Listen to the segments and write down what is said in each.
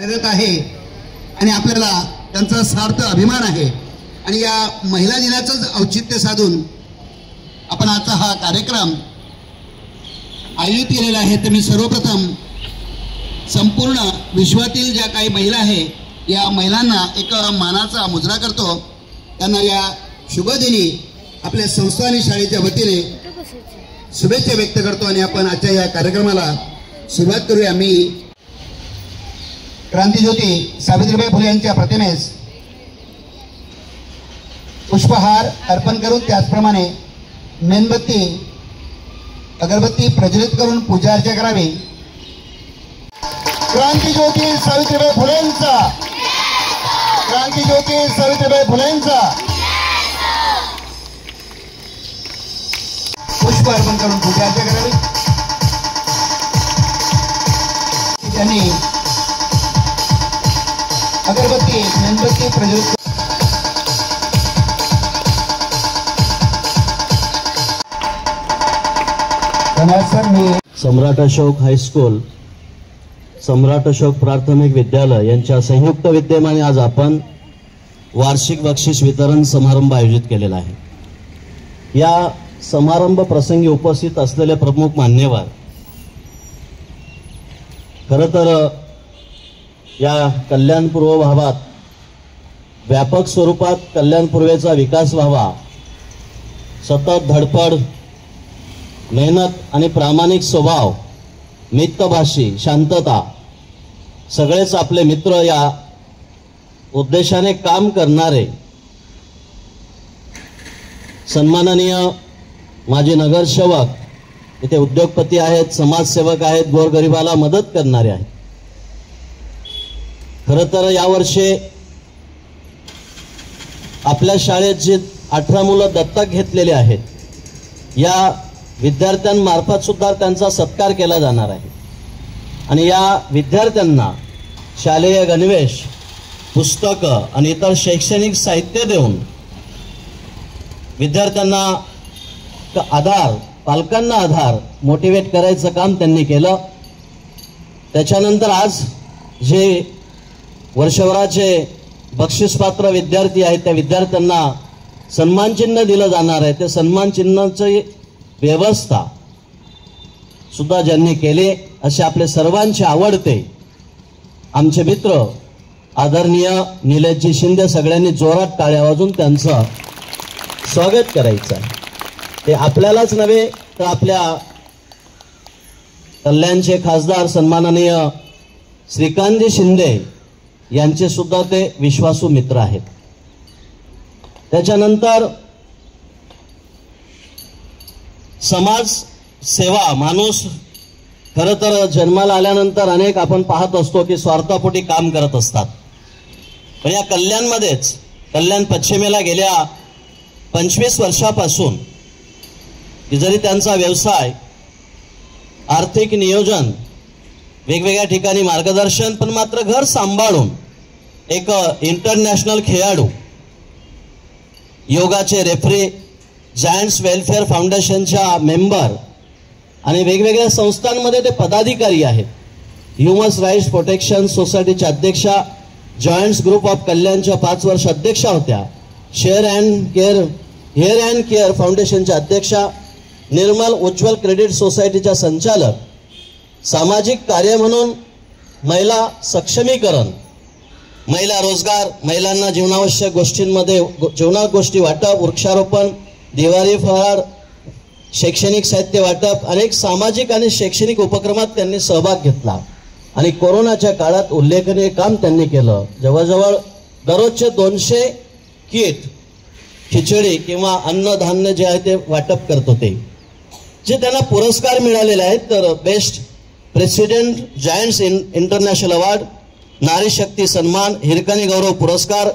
करत आहे आणि आपल्याला त्यांचा सार्थ अभिमान आहे। आणि या महिला दिनाचं औचित्य साधून आपण आजचा हा कार्यक्रम आयोजित केलेला आहे। तर मी सर्वप्रथम संपूर्ण विश्वातील ज्या काही महिला आहे या महिलांना एक मानाचा मुजरा करतो। त्यांना या शुभदिनी आपल्या संस्था आणि शाळेच्या वतीने शुभेच्छा व्यक्त करतो आणि आपण आजच्या या कार्यक्रमाला सुरुवात करूया। मी क्रांतिज्योती सावित्रीबाई फुले यांच्या प्रतिमेस पुष्पहार अर्पण करून त्याचप्रमाणे मेणबत्ती अगरबत्ती प्रज्वलित करून पूजा अर्चा करावी। क्रांतिज्योती सावित्रीबाई फुलेंचा, क्रांतिज्योती सावित्रीबाई फुलेंचा पुष्प अर्पण करून पूजा अर्चा करावी। त्यांनी अगरबत्ती मेणबत्ती प्रज्वलित सम्राट अशोक हायस्कूल, सम्राट अशोक प्राथमिक विद्यालय यांच्या संयुक्त विद्यमाने आज आपण वार्षिक बक्षीस वितरण समारंभ आयोजित केलेला आहे। या समारंभ प्रसंगी उपस्थित असलेले प्रमुख मान्यवर, खरं तर या कल्याणपूर्व भागात व्यापक स्वरूपात कल्याणपूर्वेचा विकास व्हावा, सतत धडपड, मेहनत आणि प्रामाणिक स्वभाव, मितभाषी, शांतता, सगळेच आपले मित्र या उद्देशाने काम करणारे सन्माननीय माजी नगरसेवक, इथे उद्योगपती आहेत, समाजसेवक आहेत, गोरगरिबाला मदत करणारे आहेत। खरं तर यावर्षी आपल्या शाळेत जे 18 मुलं दत्तक घेतलेले आहेत, या विद्यार्थ्यांमार्फत सुद्धा त्यांचा सत्कार केला जाणार आहे। आणि या विद्यार्थ्यांना शालेय गणवेश, पुस्तकं आणि इतर शैक्षणिक साहित्य देऊन विद्यार्थ्यांना आधार, पालकांना आधार, मोटिवेट करायचं काम त्यांनी केलं। त्याच्यानंतर आज जे वर्षभराचे बक्षीसपात्र विद्यार्थी आहेत त्या विद्यार्थ्यांना सन्मान चिन्ह दिलं जाणार आहे। ते सन्मान चिन्हाची व्यवस्था सुद्धा ज्यांनी केले असे आपले सर्वांचे आवडते आमचे मित्र आदरणीय निलेशजी शिंदे, सगळ्यांनी जोरात टाळ्या वाजवून त्यांचं स्वागत करायचं आहे। ते आपल्यालाच नव्हे तर आपल्या कल्याणचे खासदार सन्माननीय श्रीकांतजी शिंदे यांचे सुद्धा ते विश्वासू मित्र आहेत। त्याच्यानंतर समाज सेवा, माणूस खरं तर जन्माला आल्यानंतर अनेक आपण पाहत असतो की स्वार्थापोटी काम करत असतात, पण या कल्याणमध्येच, कल्याण पश्चिमेला गेल्या 25 वर्षापासून जरी त्यांचा व्यवसाय, आर्थिक नियोजन, वेगवेगळ्या ठिकाणी मार्गदर्शन, पण मात्र घर सांभाळून एक इंटरनॅशनल खेळाडू, योगाचे रेफरी, जायंट्स वेलफेअर फाउंडेशनच्या मेंबर आणि वेगवेगळ्या संस्थांमध्ये ते पदाधिकारी आहेत। ह्युमन राईट्स प्रोटेक्शन सोसायटीच्या अध्यक्षा, जॉइंट्स ग्रुप ऑफ कल्याणच्या 5 वर्ष अध्यक्षा होत्या, हेअर अँड केअर फाउंडेशनच्या अध्यक्षा, निर्मल उज्ज्वल क्रेडिट सोसायटीच्या संचालक, सामाजिक कार्य म्हणून महिला सक्षमीकरण, महिला रोजगार, महिलांना जीवनावश्यक गोष्टींमध्ये जीवनावश्यक गोष्टी वाटप, वृक्षारोपण, दिवाळी फराळ, शैक्षणिक साहित्य वाटप, अनेक सामाजिक आणि शैक्षणिक उपक्रमात त्यांनी सहभाग घेतला आणि कोरोनाच्या काळात उल्लेखनीय काम त्यांनी केलं। जवळजवळ दररोजचे 200 किट, खिचडी किंवा अन्नधान्य जे आहे ते वाटप करत होते, जे त्यांना पुरस्कार मिळालेले आहेत। तर best president giants international award, नारी शक्ती सन्मान, हिरकणी गौरव पुरस्कार,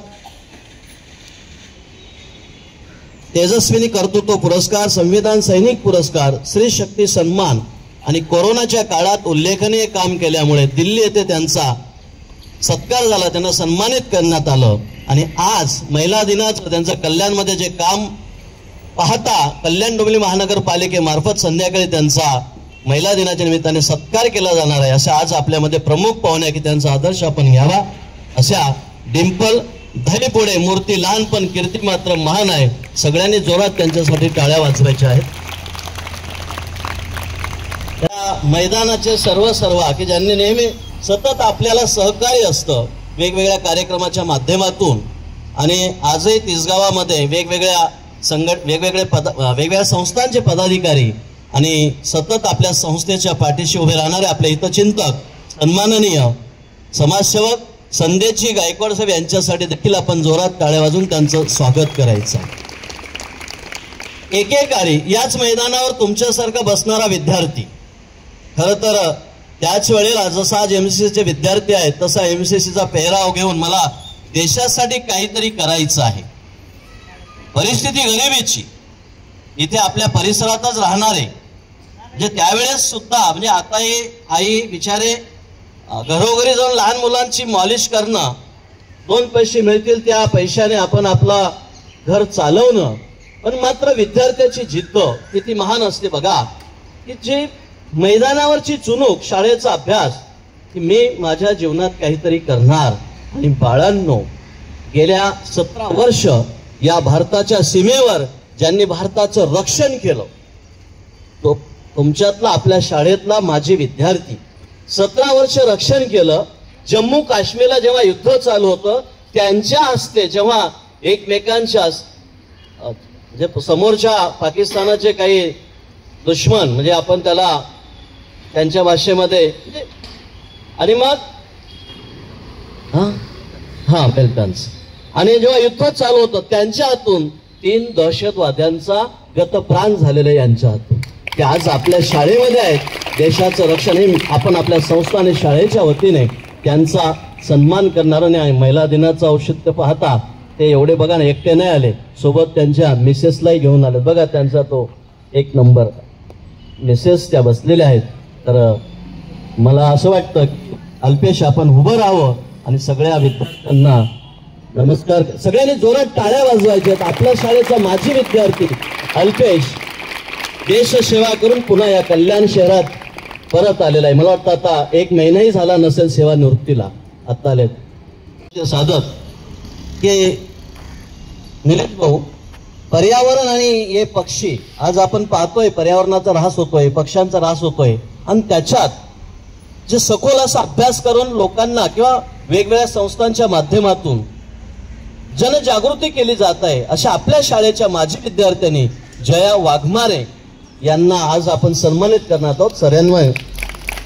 तेजस्विनी कर्तृत्व पुरस्कार, संविधान सैनिक पुरस्कार, स्त्री शक्ती सन्मान आणि कोरोनाच्या काळात उल्लेखनीय काम केल्यामुळे दिल्ली येथे त्यांचा सत्कार झाला, त्यांना सन्मानित करण्यात आलं। आणि आज महिला दिनाचं त्यांचं कल्याणमध्ये जे काम पाहता, कल्याण डोंबिवली महानगरपालिकेमार्फत संध्याकाळी त्यांचा महिला दिनाच्या निमित्ताने सत्कार केला जाणार आहे. असे आज आपल्यामध्ये प्रमुख पाहुणे की त्यांचा आदर्श आपण घ्यावा. अशा डिंपल धैपुढे मूर्ती लहान पण कीर्ती मात्र महान आहे. सगळ्यांनी जोरात त्यांच्यासाठी टाळ्या वाजवायच्या आहेत. त्या मैदानाचे सर्व की ज्यांनी नेहमी सतत आपल्याला सहकार्य असतं वेगवेगळ्या कार्यक्रमाच्या माध्यमातून. आणि आजही तिसगावामध्ये वेगवेगळ्या संस्थांचे पदाधिकारी आणि सतत आपल्या संस्थेच्या पाठीशी उभे राहणारे आपले हितचिंतक सन्माननीय समाजसेवक संदेशजी गायकवाड साहेब यांच्यासाठी देखील आपण जोरात टाळ्या वाजवून त्यांचं स्वागत करायचं. एकेकाळी याच मैदानावर तुमच्यासारखा बसणारा विद्यार्थी, खरं तर त्याच वेळेला जसा आज एमसीसीचे विद्यार्थी आहेत तसा एमसीसीचा पेहराव घेऊन मला देशासाठी काहीतरी करायचं आहे. परिस्थिती गरिबीची, इथे आपल्या परिसरातच राहणारे म्हणजे त्यावेळेस सुद्धा म्हणजे आता हे आई बिचारे घरोघरी जाऊन लहान मुलांची मॉलिश करणं, 2 पैसे मिळतील त्या पैशाने आपण आपला घर चालवणं. पण मात्र विद्यार्थ्याची जिद्द किती महान असते बघा. की जी मैदानावरची चुणूक, शाळेचा अभ्यास की मी माझ्या जीवनात काहीतरी करणार. आणि बाळांनो, गेल्या 17 वर्ष या भारताच्या सीमेवर ज्यांनी भारताचं रक्षण केलं तो तुमच्यातला आपल्या शाळेतला माजी विद्यार्थी. 17 वर्ष रक्षण केलं. जम्मू काश्मीरला जेव्हा युद्ध चालू होतं त्यांच्या हस्ते जेव्हा एकमेकांच्या म्हणजे समोरच्या पाकिस्तानाचे काही दुश्मन म्हणजे आपण त्याला त्यांच्या भाषेमध्ये आणि मग बेल्टन्स आणि जेव्हा युद्ध चालू होतं त्यांच्या हातून 3 दहशतवाद्यांचा गतप्राण झालेला यांच्या हातून. ते आज आपल्या शाळेमध्ये आहेत. देशाचं रक्षण हे आपण आपल्या संस्था आणि शाळेच्या वतीने त्यांचा सन्मान करणार. आणि महिला दिनाचं औचित्य पाहता ते एवढे बघा ना, एकटे नाही आले, सोबत त्यांच्या मिसेसलाही घेऊन आले. बघा त्यांचा तो 1 नंबर मिसेस त्या बसलेल्या आहेत. तर मला असं वाटतं की अल्पेश आपण उभं राहावं आणि सगळ्या विद्यार्थ्यांना नमस्कार. सगळ्यांनी जोरात टाळ्या वाजवायच्यात. आपल्या शाळेचा माजी विद्यार्थी अल्पेश देशसेवा करून पुन्हा या कल्याण शहरात परत आलेला आहे. मला वाटतं आता 1 महिनाही झाला नसेल सेवा निवृत्तीला आता आले. साधक की निलेश भाऊ, पर्यावरण आणि हे पक्षी आज आपण पाहतोय पर्यावरणाचा ऱ्हास होतोय, पक्ष्यांचा ऱ्हास होतोय. आणि त्याच्यात जे सखोल असा अभ्यास करून लोकांना किंवा वेगवेगळ्या संस्थांच्या माध्यमातून जनजागृती केली जात आहे. अशा आपल्या शाळेच्या माजी विद्यार्थ्यांनी जया वाघमारे यांना आज आपण सन्मानित करणार आहोत. सर्वांवर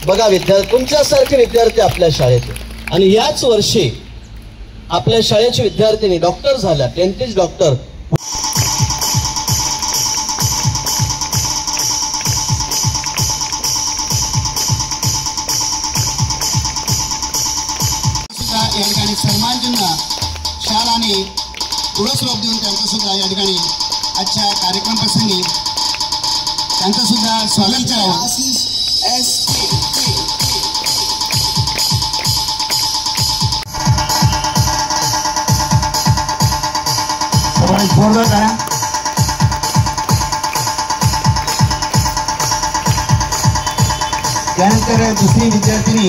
बघा, विद्यार्थी तुमच्यासारखे विद्यार्थी आपल्या शाळेचे. आणि याच वर्षी आपल्या शाळेचे विद्यार्थ्यांनी डॉक्टर झाल्या, डेंटिस्ट डॉक्टर. या ठिकाणी सन्मानचिन्ह शाल आणि पुरस्कार देऊन त्यांचं सुद्धा या ठिकाणी आजच्या कार्यक्रम प्रसंगी त्यांचं सुद्धा स्वागत करावं. त्यानंतर दुसरी विद्यार्थिनी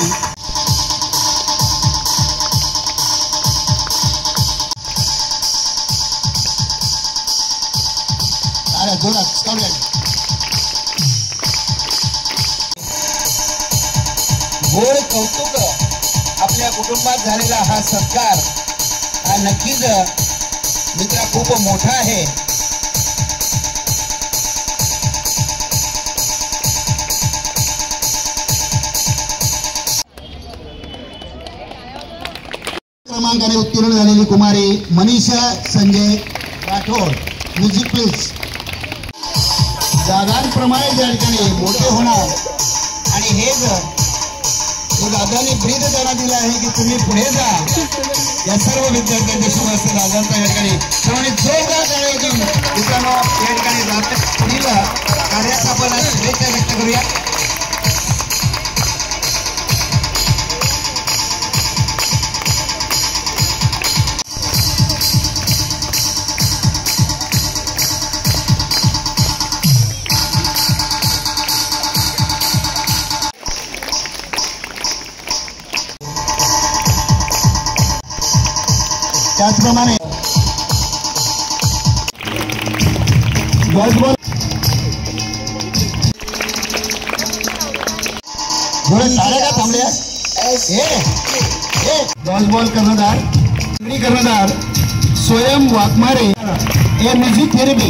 गोड कौतुक आपल्या कुटुंबात झालेला हा सत्कार हा नक्कीच मित्रा खूप मोठा आहे. क्रमांकाने उत्तीर्ण झालेली कुमारी मनीषा संजय राठोड, म्युझिक प्लीज. दादांप्रमाणे त्या ठिकाणी मोठे होणार आणि हेच दादांनी ब्रीद त्यांना दिला आहे की तुम्ही पुढे जा. या सर्व विद्यार्थ्यांच्या शुभ असते दादांचा या ठिकाणी सर्वांनी जोरदार टाळ्या वाजवून मित्रांनो या ठिकाणी पुढील कार्यास आपण शुभेच्छा व्यक्त करूया. त्याचप्रमाणे बॉल का थांबल्या बॉल कर्णधार स्वयं वाघमारे हे म्युझिक थेरपी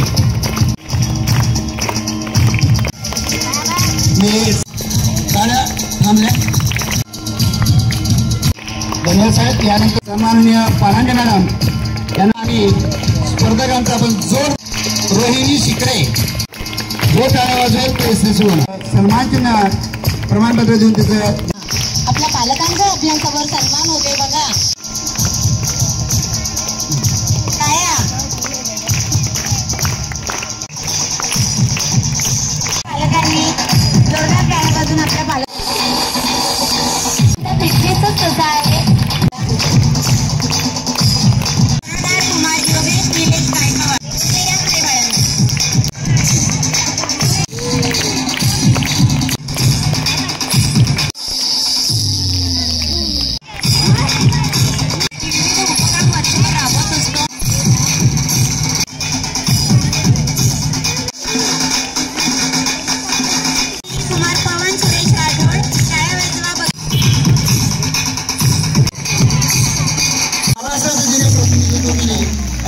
गाड्या थांबल्या. धन्यवाद साहेब. यानंतर सन्माननीय पारांगे मॅडम यांना आम्ही स्पर्धकांचा आपण जोर रोहिणी शिकरे जो टाळ्या वाजवेल ते सन्मान चिन्ह प्रमाणपत्र देऊन तिचं आपल्या पालकांचा अभ्यासावर सन्मान होते बघा. पालकांनी जोरदार टाळ्या वाजवून आपल्या फिटनेसच तसा आहे.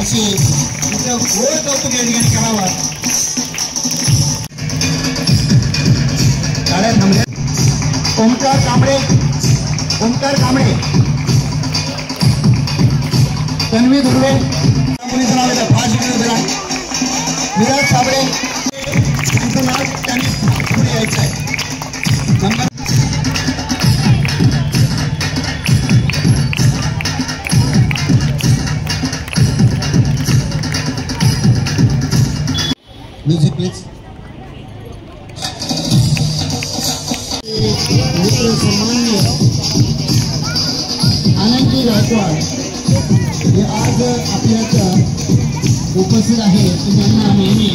असे गोड कौतुक या ठिकाणी करावा. गाड्या थांबल्या. ओमकार कांबळे तन्वी धुर्वे विराज साबळे यांचं नाव त्यांनी पुढे यायचं आहे. Number music please. सन्माननीय आनंदी गायकवाड हे आज आपल्याच्या उपस्थित आहे. त्यांना नेहमी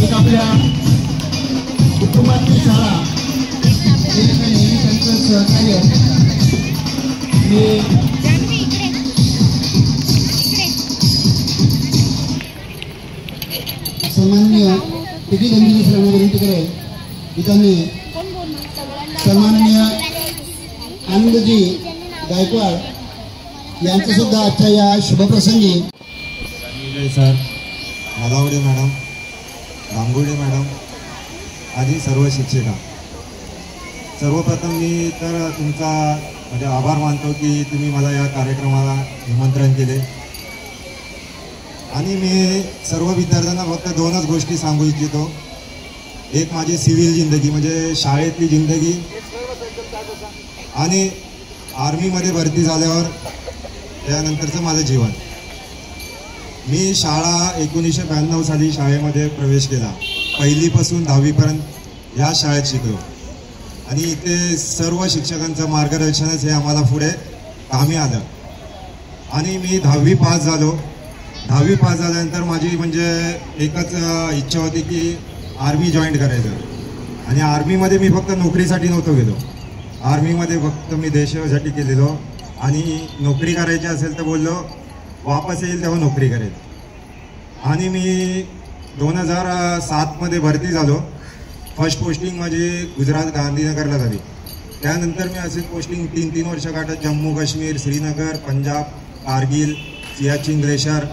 एक आपल्या कुटुंबातली शाळा नेहमी त्यांचं सहकार्य मी सन्माननीय किती गंभीर असल्यामुळे विनंती करेल त्यांनी सन्माननीय आनंदजी गायकवाड यांचं सुद्धा आजच्या या शुभप्रसंगी sir, Nalawade madam, Rangole madam आदी सर्व शिक्षिका, सर्वप्रथम मी तर तुमचा म्हणजे आभार मानतो की तुम्ही मला या कार्यक्रमाला निमंत्रण केले. आणि मी सर्व विद्यार्थ्यांना फक्त दोनच गोष्टी सांगू इच्छितो. एक माझी सिव्हिल जिंदगी म्हणजे शाळेतली जिंदगी आणि आर्मीमध्ये भरती झाल्यावर त्यानंतरचं माझं जीवन. मी शाळा 1992 साली शाळेमध्ये प्रवेश केला. पहिलीपासून 10वीपर्यंत या शाळेत शिकलो आणि इथे सर्व शिक्षकांचं मार्गदर्शनच हे आम्हाला पुढे कामी आलं. आणि मी 10वी पास झालो. 10वी पास झाल्यानंतर माझी म्हणजे एकच इच्छा होती की आर्मी जॉईन करायचं. आणि आर्मीमध्ये मी फक्त नोकरीसाठी नव्हतो गेलो. आर्मीमध्ये फक्त मी देशासाठी केलेलो आणि नोकरी करायची असेल तर बोललो वापस येईल तेव्हा नोकरी करेल. आणि मी 2007मध्ये भरती झालो. फर्स्ट पोस्टिंग माझी गुजरात गांधीनगरला झाली. त्यानंतर मी असे पोस्टिंग 3 वर्ष काढत जम्मू काश्मीर, श्रीनगर, पंजाब, कारगिल, सियाचिन ग्लेशियर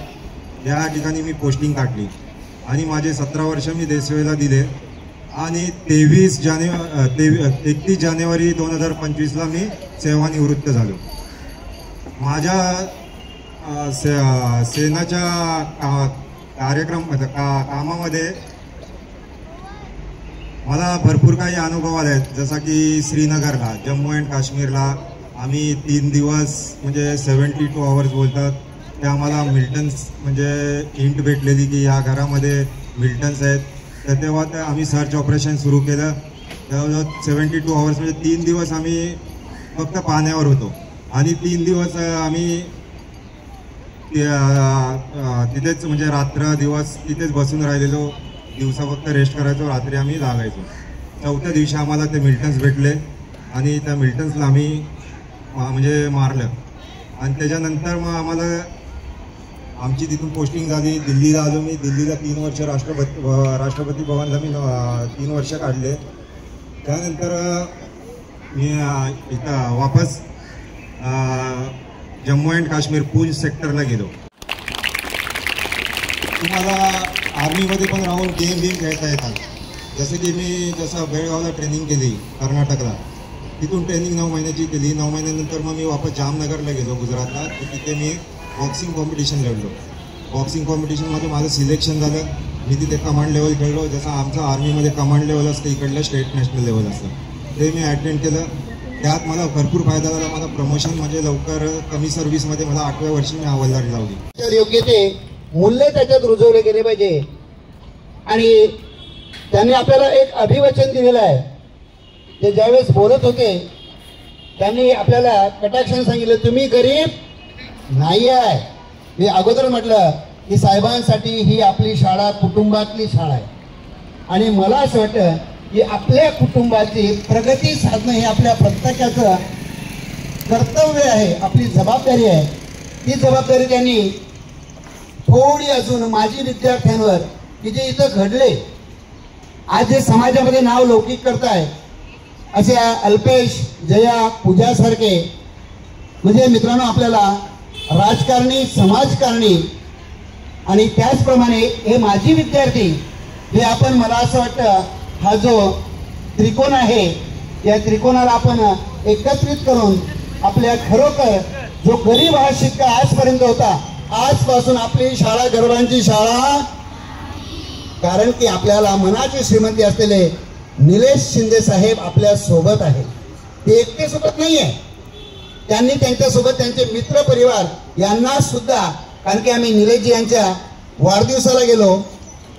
या ठिकाणी मी पोस्टिंग काढली. आणि माझे 17 वर्ष मी देशसेवेला दिले. आणि 31 जानेवारी 2025ला मी सेवानिवृत्त झालो. माझ्या सेनाच्या कामामध्ये मला भरपूर काही अनुभव आले आहेत. जसा की श्रीनगरला, जम्मू अँड काश्मीरला आम्ही 3 दिवस म्हणजे 72 आवर्स बोलतात ते आम्हाला मिल्टन्स म्हणजे हिंट भेटलेली की या घरामध्ये मिल्टन्स आहेत. तर तेव्हा ते आम्ही सर्च ऑपरेशन सुरू केलं. तेव्हा 72 आवर्स म्हणजे 3 दिवस आम्ही फक्त पाण्यावर होतो. आणि 3 दिवस आम्ही तिथेच म्हणजे रात्र दिवस तिथेच बसून राहिलेलो. दिवसा फक्त रेस्ट करायचो, रात्री आम्ही जागायचो. 4थ्या दिवशी आम्हाला ते मिल्टन्स भेटले आणि त्या मिल्टन्सला आम्ही म्हणजे मारलं. आणि त्याच्यानंतर मग आम्हाला आमची तिथून पोस्टिंग झाली. दिल्लीला आलो मी. दिल्लीला 3 वर्ष राष्ट्रपती भवनला मी 3 वर्ष काढले. त्यानंतर मी इथं वापस जम्मू अँड काश्मीर पूंछ सेक्टरला गेलो. तुम्हाला आर्मीमध्ये पण राहून गेम खेळता येतात. जसं की मी बेळगावला ट्रेनिंग केली कर्नाटकला. तिथून ट्रेनिंग 9 महिन्याची केली. 9 महिन्यानंतर मग मी वापस जामनगरला गेलो गुजरातला. तर तिथे मी बॉक्सिंग कॉम्पिटिशन लढलो. बॉक्सिंग कॉम्पिटिशनमध्ये माझं सिलेक्शन झालं. मी तिथे कमांड लेवल खेळलो. जसं आमचं आर्मीमध्ये कमांड लेवल असतं, इकडलं स्टेट नॅशनल लेवल असतं, ते मी अटेंड केलं. त्यात मला भरपूर फायदा झाला. मला प्रमोशन म्हणजे लवकर कमी सर्व्हिसमध्ये मला 8व्या वर्षी मी हवालदारी लावली. तर योग्य ते मूल्य त्याच्यात रुजवले गेले पाहिजे. आणि त्यांनी आपल्याला एक अभिवचन दिलेलं आहे. ते ज्यावेळेस बोलत होते त्यांनी आपल्याला कटाक्षाने सांगितलं, तुम्ही गरीब नाही आहे. मी अगोदर म्हटलं की साहेबांसाठी ही आपली शाळा कुटुंबातली शाळा आहे. आणि मला असं वाटतं की आपल्या कुटुंबाची प्रगती साधणं हे आपल्या प्रत्येकाचं कर्तव्य आहे, आपली जबाबदारी आहे. ती जबाबदारी त्यांनी थोडी अजून माजी विद्यार्थ्यांवर की जे इथं घडले, आज जे समाजामध्ये नाव लौकिक करताय, असे अल्पेश, जया, पूजासारखे म्हणजे मित्रांनो आपल्याला राजकारणी, समाजकारणी आणि त्याचप्रमाणे हे माजी विद्यार्थी हे आपण, मला असं वाटतं हा जो त्रिकोण आहे या त्रिकोणाला आपण एकत्रित करून आपल्या खरोखर जो गरीब हा शिक्का आजपर्यंत होता, आजपासून आपली शाळा गर्वांची शाळा. कारण की आपल्याला मनाची श्रीमंती असलेले निलेश शिंदे साहेब आपल्या सोबत आहे. ते एकटे सोबत नाही आहे, त्यांनी त्यांच्यासोबत त्यांचे मित्र परिवार यांना सुद्धा, कारण की आम्ही निलेशजी यांच्या वाढदिवसाला गेलो,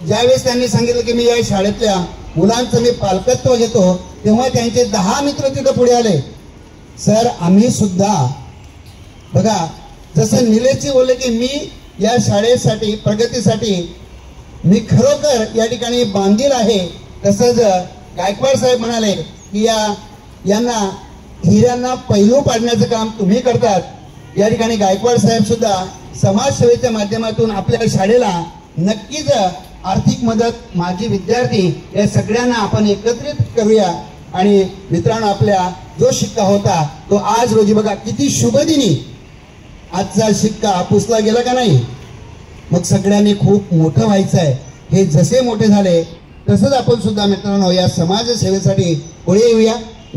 ज्यावेळेस त्यांनी सांगितलं की मी या शाळेतल्या मुलांचं मी पालकत्व घेतो, तेव्हा त्यांचे 10 मित्र तिथं पुढे आले. सर आम्ही सुद्धा बघा, जसं निलेशजी बोलले की मी या शाळेसाठी प्रगतीसाठी मी खरोखर या ठिकाणी बांधील आहे, तसंच गायकवाड साहेब म्हणाले की यांना हिऱ्यांना पैलू पाडण्याचं काम तुम्ही करतात. या ठिकाणी गायकवाड साहेब सुद्धा समाजसेवेच्या माध्यमातून आपल्या शाळेला नक्कीच आर्थिक मदत, माजी विद्यार्थी या सगळ्यांना आपण एकत्रित करूया. आणि मित्रांनो आपल्या जो शिक्का होता तो आज रोजी बघा किती शुभदिनी आजचा शिक्का पुसला गेला का नाही. मग सगळ्यांनी खूप मोठं व्हायचं आहे. हे जसे मोठे झाले तसंच आपण सुद्धा मित्रांनो या समाज सेवेसाठी पुढे येऊया.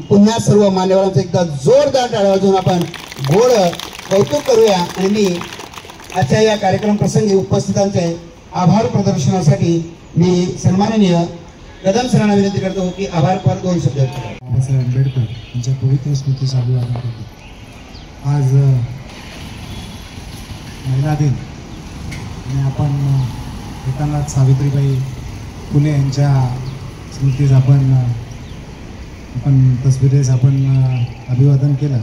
पुन्हा सर्व मान्यवरांचं एकदा जोरदार टाळ्या वाजवून आपण गोड कौतुक करूया. आणि मी आजच्या या कार्यक्रम प्रसंगी उपस्थितांचे आभार प्रदर्शनासाठी मी सन्माननीय कदम सरांना विनंती करतो की आभार पर 2 शब्द. बाबासाहेब आंबेडकर यांच्या पवित्र स्मृतीस अभिवादन करतो. आज महिला दिन आणि आपण एकनाथ सावित्रीबाई फुले यांच्या स्मृतीस आपण तसबिरीस आपण अभिवादन केलं.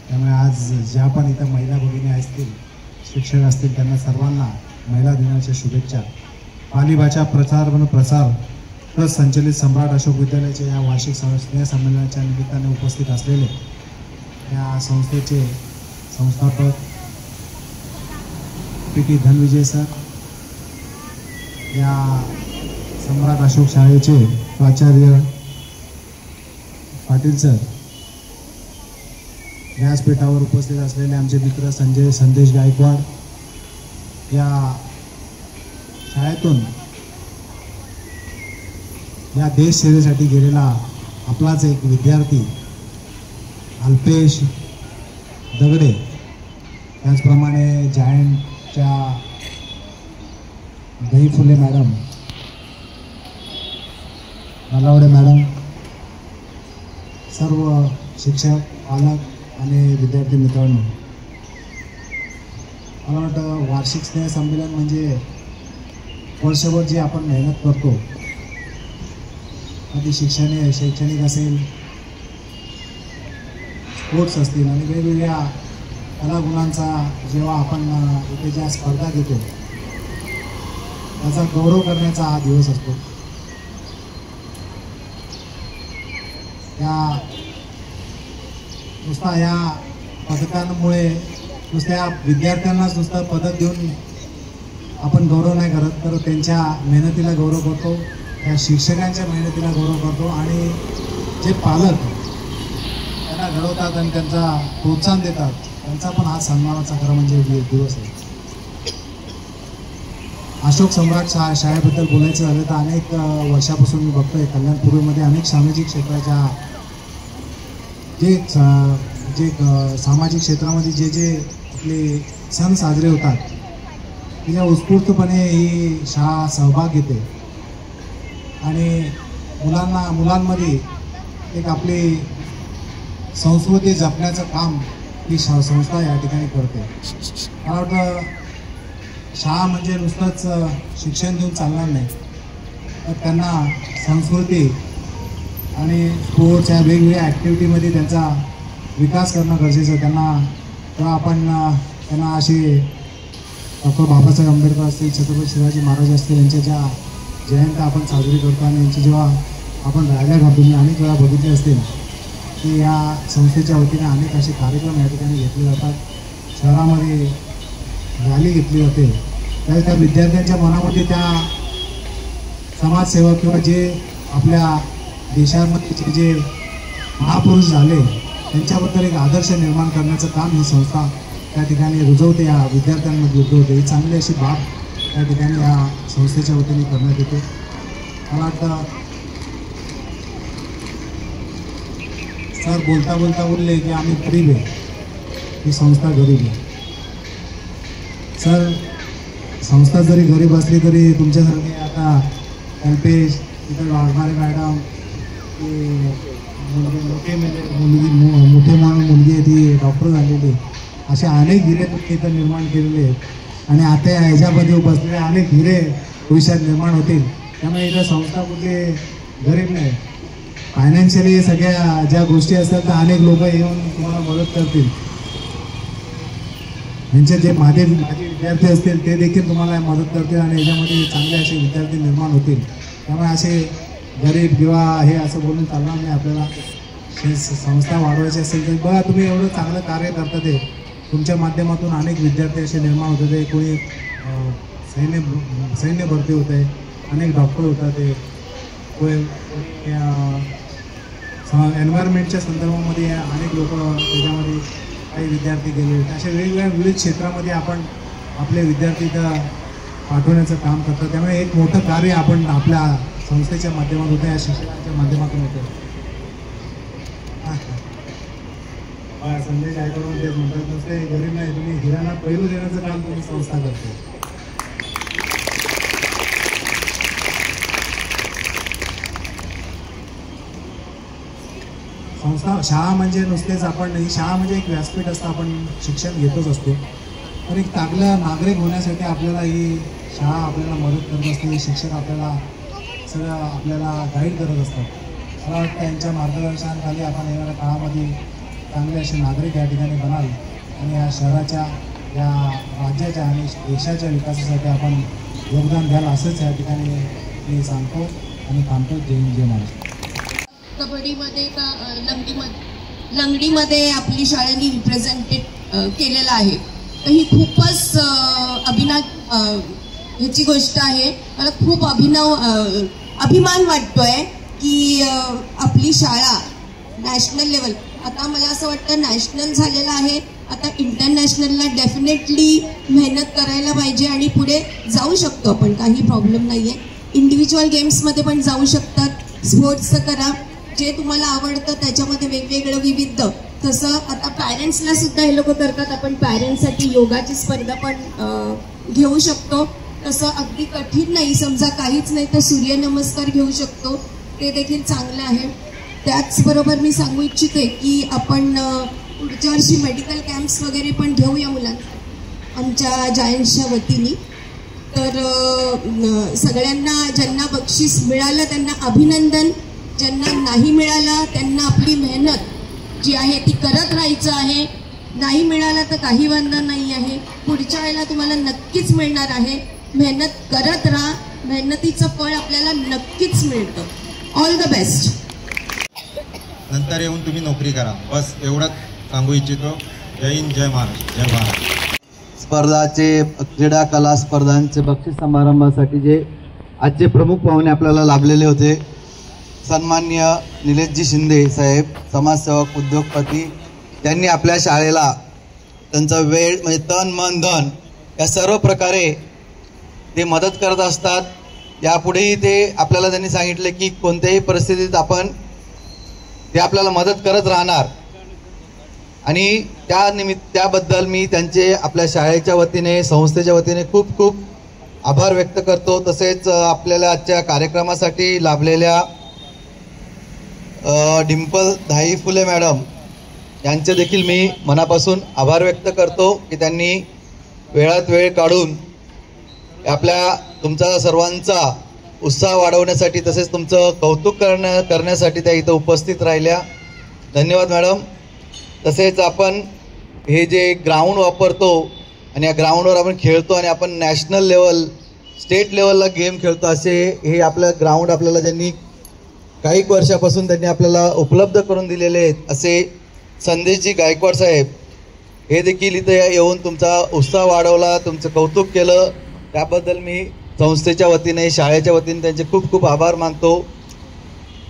त्यामुळे आज ज्या पण इथं महिला भगिनी असतील, शिक्षक असतील, त्यांना सर्वांना महिला दिनाच्या शुभेच्छा. पाली भाषा प्रसार प्लस संचलित सम्राट अशोक विद्यालयाच्या या वार्षिक स्नेहसंमेलनाच्या निमित्ताने उपस्थित असलेले या संस्थेचे संस्थापक PT धनविजय सर, या सम्राट अशोक शाळेचे प्राचार्य पाटील सर, व्यासपीठावर उपस्थित असलेले आमचे मित्र संदेश गायकवाड, या शाळेतून या देश सेवेसाठी गेलेला आपलाच एक विद्यार्थी अल्पेश दगडे, त्याचप्रमाणे जायंटच्या दही फुले मॅडम, नलावडे मॅडम, सर्व शिक्षक, पालक आणि विद्यार्थी मित्रांनो, मला वाटतं वार्षिक स्नेहसंमेलन म्हणजे वर्षभर जी आपण मेहनत करतो, कधी शैक्षणिक असेल, स्पोर्ट्स असतील आणि वेगवेगळ्या कलागुणांचा जेव्हा आपण इथे ज्या स्पर्धा घेतो त्याचा गौरव करण्याचा हा दिवस असतो. या नुसता या पदकांमुळे नुसत्या विद्यार्थ्यांनाच नुसतं पदक देऊन आपण गौरव नाही करत, तर त्यांच्या मेहनतीला गौरव करतो, त्या शिक्षकांच्या मेहनतीला गौरव करतो आणि जे पालक त्यांना घडवतात आणि त्यांचा प्रोत्साहन देतात त्यांचा पण हा सन्मानाचा खरं म्हणजे दिवस आहे. अशोक सम्राट शाळेबद्दल बोलायचं झालं तर अनेक वर्षापासून मी बघतोय कल्याणपूर्वीमध्ये अनेक सामाजिक क्षेत्राच्या जे सामाजिक क्षेत्रामध्ये जे आपले सण साजरे होतात तिच्या उत्स्फूर्तपणे ही शाळा सहभाग घेते आणि मुलांमध्ये एक आपली संस्कृती जपण्याचं काम ही संस्था या ठिकाणी करते. मला वाटतं शाळा म्हणजे नुसतंच शिक्षण देऊन चालणार नाही, तर त्यांना संस्कृती आणि स्पोर्ट्स या वेगवेगळ्या ॲक्टिव्हिटीमध्ये त्यांचा विकास करणं गरजेचं आहे. तेव्हा आपण त्यांना असे डॉक्टर बाबासाहेब आंबेडकर असतील, छत्रपती शिवाजी महाराज असतील यांच्या ज्या जयंत्या आपण साजरी करतो आणि यांची जेव्हा आपण रॅल्या घालतो, मी अनेक वेळा बघितले असतील की या संस्थेच्या वतीने अनेक असे कार्यक्रम या ठिकाणी घेतले जातात. शहरामध्ये रॅली घेतली जाते, त्यावेळी त्या विद्यार्थ्यांच्या मनामध्ये त्या समाजसेवक किंवा जे आपल्या देशामध्ये जे महापुरुष झाले त्यांच्याबद्दल एक आदर्श निर्माण करण्याचं काम ही संस्था त्या ठिकाणी रुजवते, या विद्यार्थ्यांमध्ये रुजवते. ही चांगली अशी बाब त्या ठिकाणी या संस्थेच्या वतीने करण्यात येते. मला वाटतं सर बोलता बोलता बोलले की आम्ही गरीब आहे, ही संस्था गरीब आहे. सर संस्था जरी गरीब असली तरी तुमच्यासारखे आता कल्पेश, तिथं वाघमारे मॅडम, मोठे मुलगी आहे ती डॉक्टर झालेली, असे अनेक हिरे तुम्ही इथं निर्माण केलेले आहेत आणि आता ह्याच्यामध्ये बसलेले अनेक हिरे भविष्यात निर्माण होतील. त्यामुळे इथं संस्था कुठे गरीब नाही. फायनान्शियली सगळ्या ज्या गोष्टी असतात त्या अनेक लोक येऊन तुम्हाला मदत करतील. यांचे जे माझे विद्यार्थी असतील ते देखील तुम्हाला मदत करतील आणि याच्यामध्ये चांगले असे विद्यार्थी निर्माण होतील. त्यामुळे असे गरीब किंवा हे असं बोलून चालणार नाही. आपल्याला संस्था वाढवायची असेल तर बघा, तुम्ही एवढं चांगलं कार्य करता ते तुमच्या माध्यमातून अनेक विद्यार्थी असे निर्माण होते. ते कोणी सैन्य भरती होते, अनेक डॉक्टर होतात, ते एन्व्हायरमेंटच्या संदर्भामध्ये अनेक लोक त्याच्यामध्ये काही विद्यार्थी गेले. अशा वेगवेगळ्या विविध क्षेत्रामध्ये आपण आपले विद्यार्थी इथं पाठवण्याचं काम करतो. त्यामुळे एक मोठं कार्य आपण आपल्या संस्थेच्या माध्यमातून या शिक्षकांच्या माध्यमातून होतं. संजय गायकवाड तेच म्हणतात, नुसते गरीब नाही, तुम्ही हिरांना पैलू देण्याचं काम तुम्ही संस्था करते. संस्था शाळा म्हणजे नुसतेच आपण ही शाळा म्हणजे एक व्यासपीठ असतं, आपण शिक्षण घेतच असतो. पण एक चांगला नागरिक होण्यासाठी आपल्याला ही शाळा आपल्याला मदत करत असते. शिक्षक आपल्याला सगळं आपल्याला गाईड करत असतात. मला वाटतं यांच्या मार्गदर्शनाखाली आपण येणाऱ्या काळामध्ये चांगले असे नागरिक या ठिकाणी बनाल आणि या शहराच्या, या राज्याच्या आणि देशाच्या विकासासाठी आपण योगदान द्याल असंच या ठिकाणी मी सांगतो आणि थांबतो. जय हिंद, जय महाराष्ट्र. कबड्डीमध्ये का लंगडीमध्ये आपली शाळेने रिप्रेझेंटेड केलेलं आहे, तर ही खूपच ह्याची गोष्ट आहे. मला खूप अभिमान वाटतोय की आपली शाळा नॅशनल लेवल, आता मला असं वाटतं नॅशनल झालेलं आहे, आता इंटरनॅशनलला डेफिनेटली मेहनत करायला पाहिजे आणि पुढे जाऊ शकतो आपण, काही प्रॉब्लेम नाही आहे. इंडिव्हिज्युअल गेम्समध्ये पण जाऊ शकतात, स्पोर्ट्सचं करा, जे तुम्हाला आवडतं त्याच्यामध्ये वेगवेगळं विविध. तसं आता पॅरेंट्सला सुद्धा हे लोक करतात, आपण पॅरेंट्ससाठी योगाची स्पर्धा पण घेऊ शकतो. तसं अगदी कठीण नाही, समजा काहीच नाही तर सूर्यनमस्कार घेऊ शकतो, ते देखील चांगलं आहे. त्याचबरोबर मी सांगू इच्छिते की आपण पुढच्या वर्षी मेडिकल कॅम्प्स वगैरे पण घेऊया मुलांना आमच्या जायंट्सच्या वतीने. तर सगळ्यांना ज्यांना बक्षीस मिळालं त्यांना अभिनंदन, ज्यांना नाही मिळालं त्यांना आपली मेहनत जी आहे ती करत राहायचं आहे. नाही मिळालं तर काही वांधा नाही आहे, पुढच्या वेळेला तुम्हाला नक्कीच मिळणार आहे. मेहनत करत राहा, मेहनतीचं फळ आपल्याला नक्कीच मिळतं. All the best. नंतर येऊन तुम्ही नोकरी करा, बस एवढंच सांगू इच्छितो. जय हिंद, जय महाराष्ट्र, जय भारत. स्पर्धाचे क्रीडा कला स्पर्धांचे बक्षीस समारंभासाठी जे आजचे प्रमुख पाहुणे आपल्याला लाभलेले होते, सन्माननीय निलेशजी शिंदे साहेब, समाजसेवक, उद्योगपती, त्यांनी आपल्या शाळेला त्यांचा वेळ म्हणजे तन मन धन या सर्व प्रकारे ते मदत करत असतात. यापुढेही ते आपल्याला त्यांनी सांगितले की कोणत्याही परिस्थितीत आपण ते आपल्याला मदत करत राहणार आणि त्याबद्दल मी त्यांचे आपल्या शाळेच्या वतीने, संस्थेच्या वतीने खूप खूप आभार व्यक्त करतो. तसेच आपल्याला आजच्या कार्यक्रमासाठी लाभलेल्या डिंपल धाई फुले मॅडम यांचे देखील मी मनापासून आभार व्यक्त करतो की त्यांनी वेळात वेळ काढून आपल्या तुमचा सर्वांचा उत्साह वाढवण्यासाठी तसेच तुमचं कौतुक करण्यासाठी त्या इथं उपस्थित राहिल्या. धन्यवाद मॅडम. तसेच आपण हे जे ग्राउंड वापरतो आणि या ग्राउंडवर आपण खेळतो आणि आपण नॅशनल लेवल, स्टेट लेवलला गेम खेळतो, असे हे आपलं ग्राउंड आपल्याला ज्यांनी काही वर्षापासून त्यांनी आपल्याला उपलब्ध करून दिलेले आहेत असे संदेशजी गायकवाड साहेब, हे देखील इथे येऊन तुमचा उत्साह वाढवला, तुमचं कौतुक केलं. त्याबद्दल मी संस्थेच्या वतीने, शाळेच्या वतीने त्यांचे खूप खूप आभार मानतो.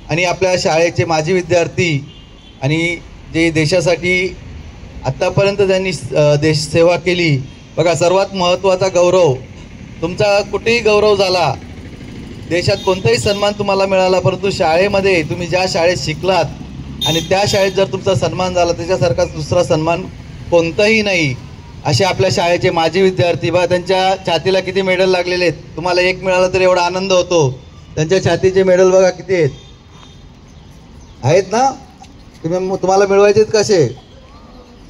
आणि आपल्या शाळेचे माजी विद्यार्थी आणि जे देशासाठी आत्तापर्यंत त्यांनी देश सेवा केली, बघा सर्वात महत्त्वाचा गौरव, तुमचा कुठेही गौरव झाला, देशात कोणताही सन्मान तुम्हाला मिळाला, परंतु शाळेमध्ये तुम्ही ज्या शाळेत शिकलात आणि त्या शाळेत जर तुमचा सन्मान झाला त्याच्यासारखा दुसरा सन्मान कोणताही नाही. असे आपल्या शाळेचे माजी विद्यार्थी, बघा त्यांच्या छातीला किती मेडल लागलेले आहेत. तुम्हाला एक मिळालं तर एवढा आनंद होतो, त्यांच्या छातीचे मेडल बघा किती आहेत ना. तुम्हाला मिळवायचे कसे,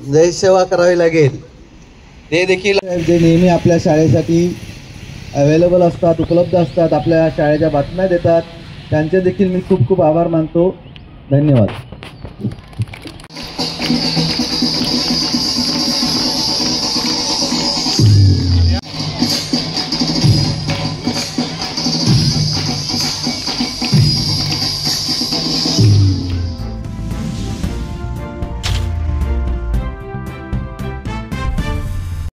देशसेवा करावी लागेल. ते देखील जे नेहमी आपल्या शाळेसाठी अवेलेबल असतात, उपलब्ध असतात, आपल्या शाळेच्या बातम्या देतात, त्यांचे देखील मी खूप खूप आभार मानतो. धन्यवाद.